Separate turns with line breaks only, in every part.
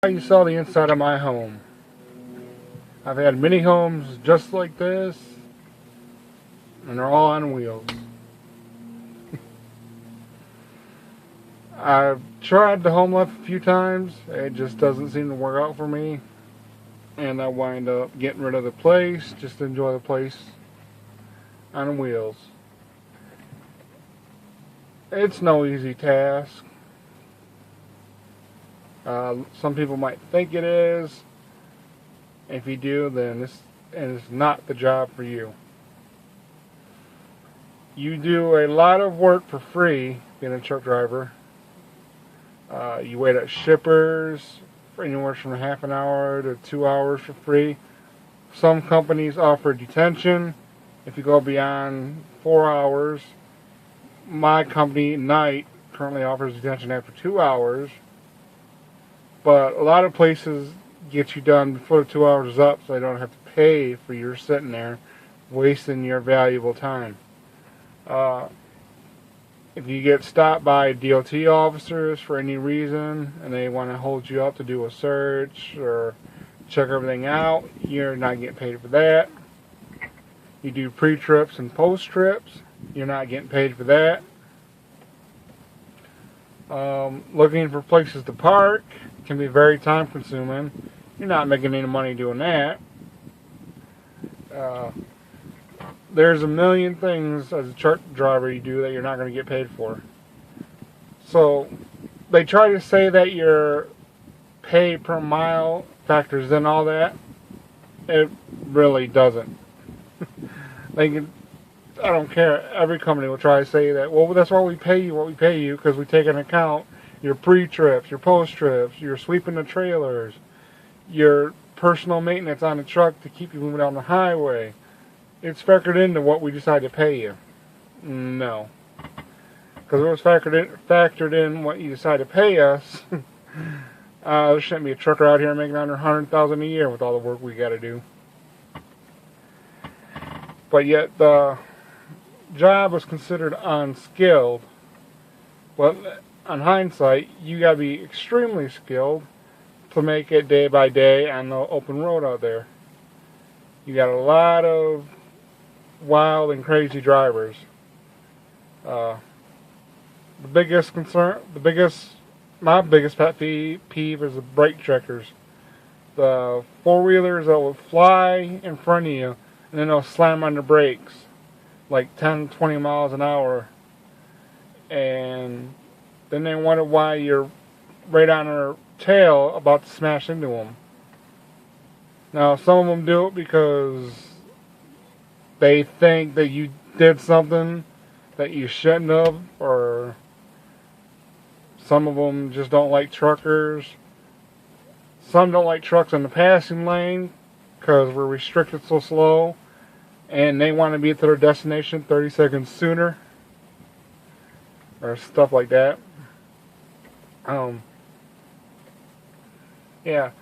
You saw the inside of my home. I've had many homes just like this, and they're all on wheels. I've tried the home life a few times. It just doesn't seem to work out for me. And I wind up getting rid of the place, just to enjoy the place on wheels. It's no easy task. Some people might think it is. If you do, then this is not the job for you. You do a lot of work for free being a truck driver. You wait at shippers for anywhere from half an hour to 2 hours for free. Some companies offer detention if you go beyond 4 hours. My company, Knight, currently offers detention after 2 hours. But a lot of places get you done before the 2 hours is up, so they don't have to pay for your sitting there wasting your valuable time. If you get stopped by DOT officers for any reason and they want to hold you up to do a search or check everything out, you're not getting paid for that. You do pre-trips and post-trips, you're not getting paid for that. Looking for places to park can be very time consuming. You're not making any money doing that. There's a million things as a truck driver you do that you're not going to get paid for. So they try to say that your pay per mile factors in all that. It really doesn't. I don't care. Every company will try to say that, well, that's why we pay you what we pay you, because we take into account your pre-trips, your post-trips, your sweeping the trailers, your personal maintenance on the truck to keep you moving down the highway. It's factored into what we decide to pay you. No. Because if it was factored in what you decide to pay us, there shouldn't be a trucker out here making under $100,000 a year with all the work we got to do. But yet the job was considered unskilled. Well, on hindsight, you got to be extremely skilled to make it day by day on the open road out there. You got a lot of wild and crazy drivers. My biggest pet peeve is the brake checkers. The four-wheelers that will fly in front of you and then they'll slam on the brakes like 10, 20 miles an hour, and then they wonder why you're right on their tail about to smash into them. Now, some of them do it because they think that you did something that you shouldn't have, or some of them just don't like truckers. Some don't like trucks in the passing lane because we're restricted so slow, and they want to be to their destination 30 seconds sooner, or stuff like that. Yeah.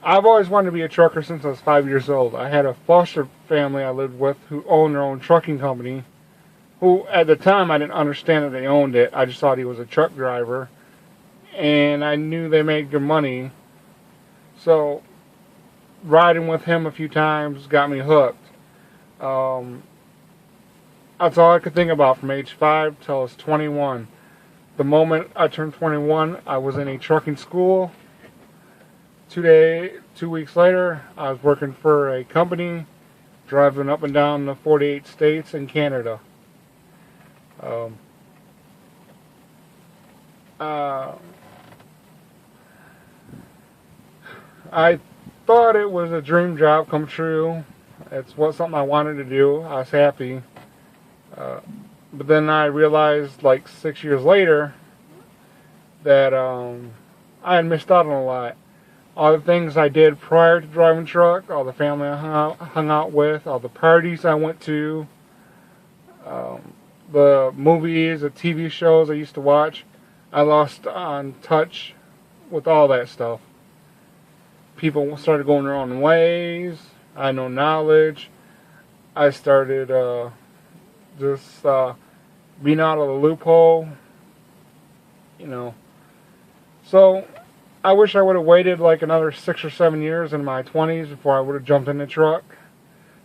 I've always wanted to be a trucker since I was 5 years old. I had a foster family I lived with who owned their own trucking company, who at the time I didn't understand that they owned it. I just thought he was a truck driver, and I knew they made good money. So riding with him a few times got me hooked. That's all I could think about from age 5 till I was 21. The moment I turned 21, I was in a trucking school. 2 weeks later, I was working for a company, driving up and down the 48 states in Canada. I thought it was a dream job come true. It's something I wanted to do. I was happy. But then I realized, like 6 years later, that I had missed out on a lot. All the things I did prior to driving truck, all the family I hung out with, all the parties I went to, the movies, the TV shows I used to watch, I lost on touch with all that stuff. People started going their own ways. I had no knowledge. I started just being out of the loophole, So I wish I would have waited like another 6 or 7 years in my 20s before I would have jumped in the truck,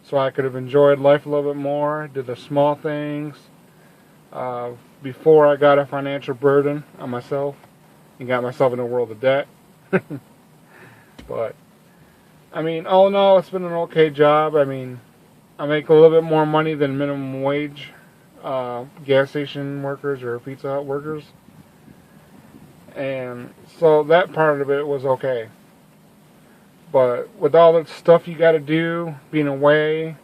so I could have enjoyed life a little bit more, did the small things, before I got a financial burden on myself and got myself in a world of debt. But, I mean, all in all, it's been an okay job. I mean, I make a little bit more money than minimum wage gas station workers or Pizza Hut workers. And so that part of it was okay. But with all the stuff you got to do, being away,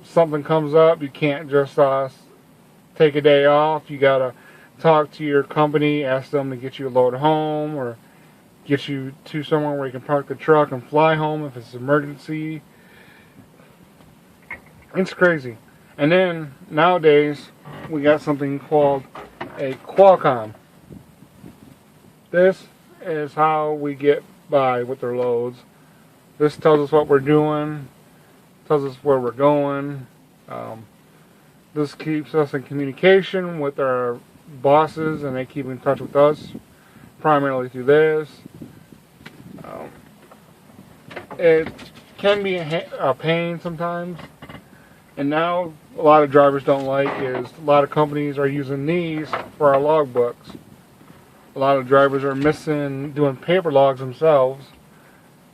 something comes up, you can't just take a day off. You got to talk to your company, ask them to get you a load home or get you to somewhere where you can park the truck and fly home if it's an emergency. It's crazy. And then nowadays we got something called a Qualcomm. This is how we get by with our loads. This tells us what we're doing, tells us where we're going. This keeps us in communication with our bosses, and they keep in touch with us primarily through this. It can be a pain sometimes, and now a lot of drivers don't like is a lot of companies are using these for our logbooks. A lot of drivers are doing paper logs themselves,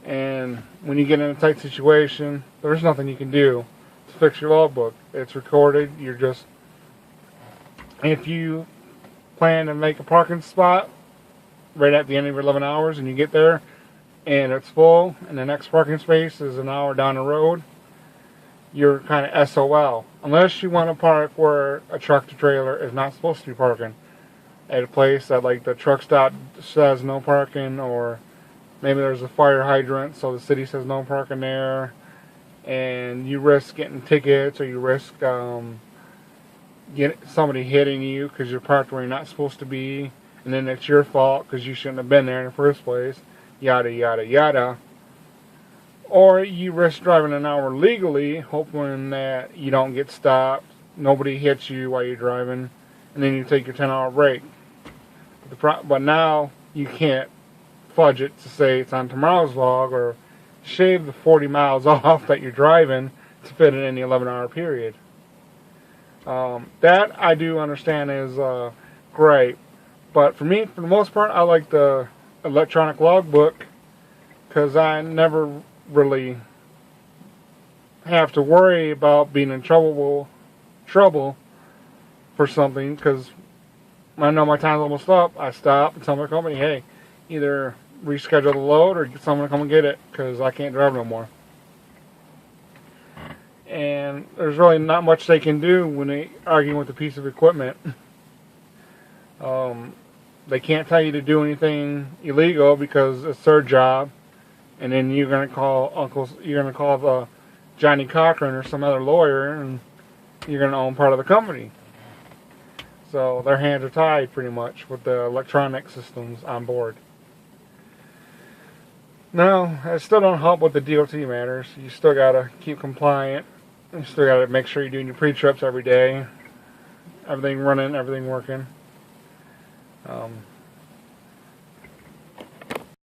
and when you get in a tight situation, there's nothing you can do to fix your logbook. It's recorded. If you plan to make a parking spot right at the end of your 11 hours and you get there and it's full and the next parking space is an hour down the road, you're kind of SOL. Unless you want to park where a tractor trailer is not supposed to be parking. At a place that like the truck stop says no parking, or maybe there's a fire hydrant so the city says no parking there, and you risk getting tickets, or you risk somebody hitting you because you're parked where you're not supposed to be, and then it's your fault because you shouldn't have been there in the first place, yada yada yada. Or you risk driving an hour legally hoping that you don't get stopped, nobody hits you while you're driving, and then you take your 10-hour break. But now you can't fudge it to say it's on tomorrow's log or shave the 40 miles off that you're driving to fit it in the 11-hour period. That I do understand is great. But for me, for the most part, I like the electronic logbook because I never really have to worry about being in trouble for something, because when I know my time's almost up, I stop and tell my company, hey, either reschedule the load or get someone to come and get it because I can't drive no more. And there's really not much they can do when they argue with a piece of equipment. They can't tell you to do anything illegal because it's their job, and then you're gonna call the Johnny Cochran or some other lawyer, and you're gonna own part of the company. So their hands are tied pretty much with the electronic systems on board. No, it still don't help with the DOT matters. You still gotta keep compliant. You still gotta make sure you're doing your pre-trips every day. Everything running, everything working.